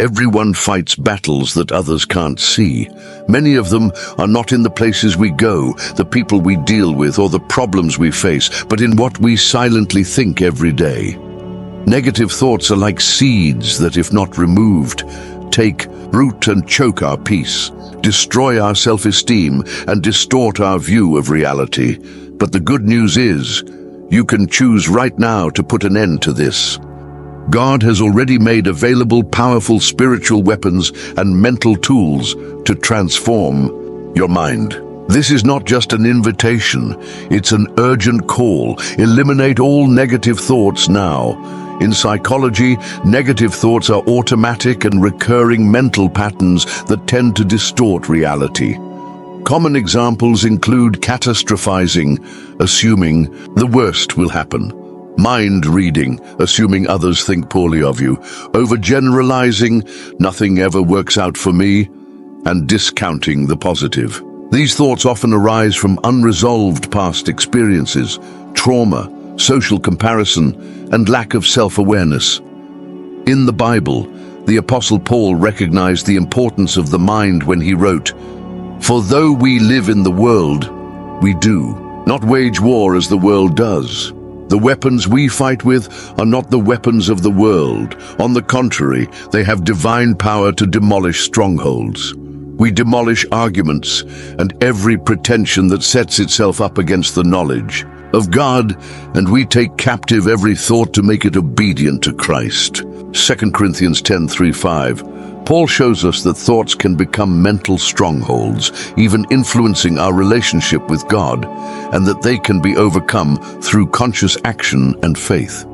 Everyone fights battles that others can't see. Many of them are not in the places we go, the people we deal with, or the problems we face, but in what we silently think every day. Negative thoughts are like seeds that, if not removed, take root and choke our peace, destroy our self-esteem, and distort our view of reality. But the good news is, you can choose right now to put an end to this. God has already made available powerful spiritual weapons and mental tools to transform your mind. This is not just an invitation, it's an urgent call. Eliminate all negative thoughts now. In psychology, negative thoughts are automatic and recurring mental patterns that tend to distort reality. Common examples include catastrophizing, assuming the worst will happen; mind reading, assuming others think poorly of you; overgeneralizing, nothing ever works out for me; and discounting the positive. These thoughts often arise from unresolved past experiences, trauma, social comparison, and lack of self-awareness. In the Bible, the Apostle Paul recognized the importance of the mind when he wrote, "For though we live in the world, we do not wage war as the world does. The weapons we fight with are not the weapons of the world. On the contrary, they have divine power to demolish strongholds. We demolish arguments and every pretension that sets itself up against the knowledge of God, and we take captive every thought to make it obedient to Christ." 2 Corinthians 10:3-5. Paul shows us that thoughts can become mental strongholds, even influencing our relationship with God, and that they can be overcome through conscious action and faith.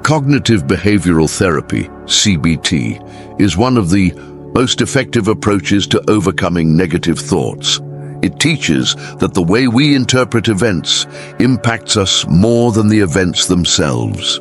Cognitive behavioral therapy, CBT, is one of the most effective approaches to overcoming negative thoughts. It teaches that the way we interpret events impacts us more than the events themselves.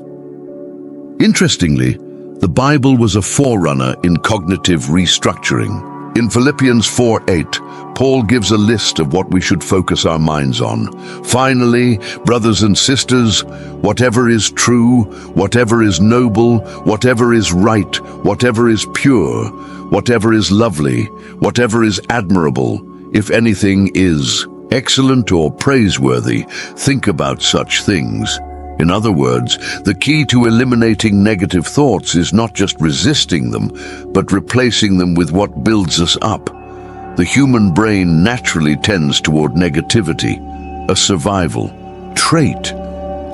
Interestingly, the Bible was a forerunner in cognitive restructuring. In Philippians 4:8, Paul gives a list of what we should focus our minds on. "Finally, brothers and sisters, whatever is true, whatever is noble, whatever is right, whatever is pure, whatever is lovely, whatever is admirable, if anything is excellent or praiseworthy, think about such things." In other words, the key to eliminating negative thoughts is not just resisting them, but replacing them with what builds us up. The human brain naturally tends toward negativity, a survival trait.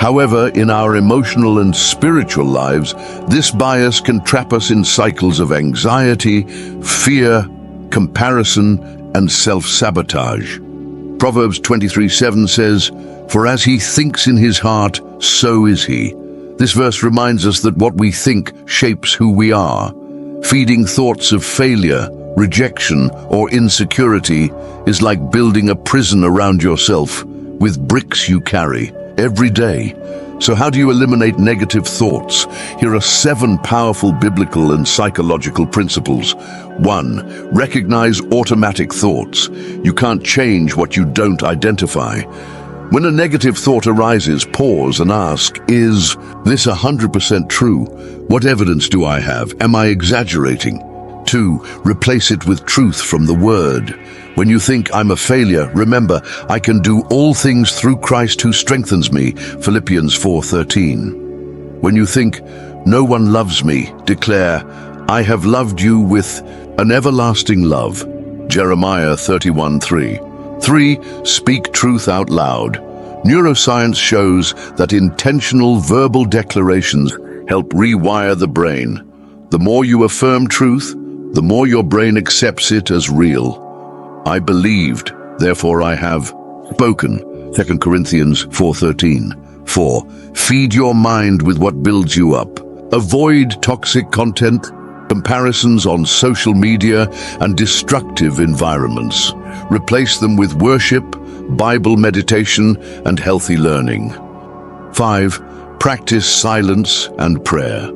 However, in our emotional and spiritual lives, this bias can trap us in cycles of anxiety, fear, comparison, and self-sabotage. Proverbs 23:7 says, "For as he thinks in his heart, so is he." This verse reminds us that what we think shapes who we are. Feeding thoughts of failure, rejection, or insecurity is like building a prison around yourself with bricks you carry every day. So how do you eliminate negative thoughts? Here are 7 powerful biblical and psychological principles. 1. Recognize automatic thoughts. You can't change what you don't identify. When a negative thought arises, pause and ask, is this 100% true? What evidence do I have? Am I exaggerating? 2. Replace it with truth from the Word. When you think I'm a failure, remember, I can do all things through Christ who strengthens me. Philippians 4:13. When you think no one loves me, declare, I have loved you with an everlasting love. Jeremiah 31:3. 3. Speak truth out loud. Neuroscience shows that intentional verbal declarations help rewire the brain. The more you affirm truth, the more your brain accepts it as real. I believed, therefore I have spoken. 2 Corinthians 4:13. 4. Feed your mind with what builds you up. Avoid toxic content, comparisons on social media, and destructive environments. Replace them with worship, Bible meditation, and healthy learning. 5. Practice silence and prayer.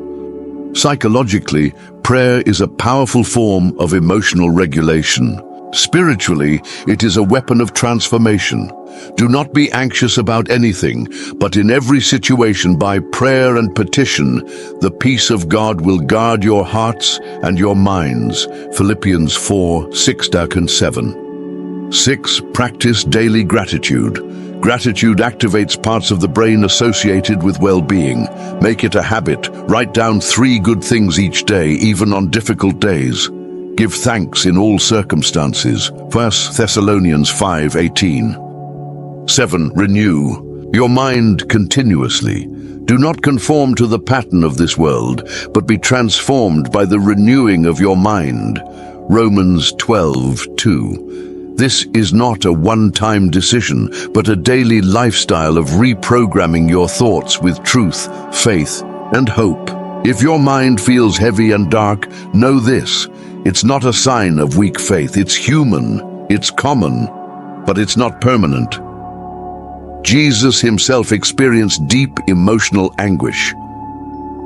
Psychologically, prayer is a powerful form of emotional regulation. Spiritually, it is a weapon of transformation. Do not be anxious about anything, but in every situation by prayer and petition, the peace of God will guard your hearts and your minds. Philippians 4:6-7. 6. Practice daily gratitude. Gratitude activates parts of the brain associated with well-being. Make it a habit. Write down 3 good things each day, even on difficult days. Give thanks in all circumstances. 1 Thessalonians 5:18. 7. Renew your mind continuously. Do not conform to the pattern of this world, but be transformed by the renewing of your mind. Romans 12:2. This is not a one-time decision, but a daily lifestyle of reprogramming your thoughts with truth, faith, and hope. If your mind feels heavy and dark, know this. It's not a sign of weak faith. It's human, it's common, but it's not permanent. Jesus himself experienced deep emotional anguish.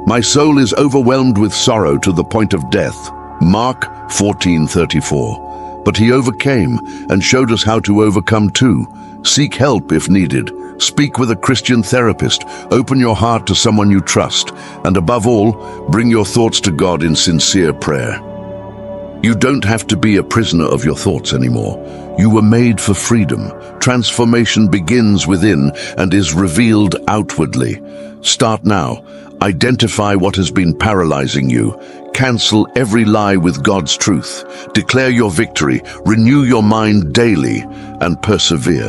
My soul is overwhelmed with sorrow to the point of death. Mark 14:34. But he overcame and showed us how to overcome too. Seek help if needed. Speak with a Christian therapist. Open your heart to someone you trust. And above all, bring your thoughts to God in sincere prayer. You don't have to be a prisoner of your thoughts anymore. You were made for freedom. Transformation begins within and is revealed outwardly. Start now. Identify what has been paralyzing you. Cancel every lie with God's truth. Declare your victory. Renew your mind daily and persevere.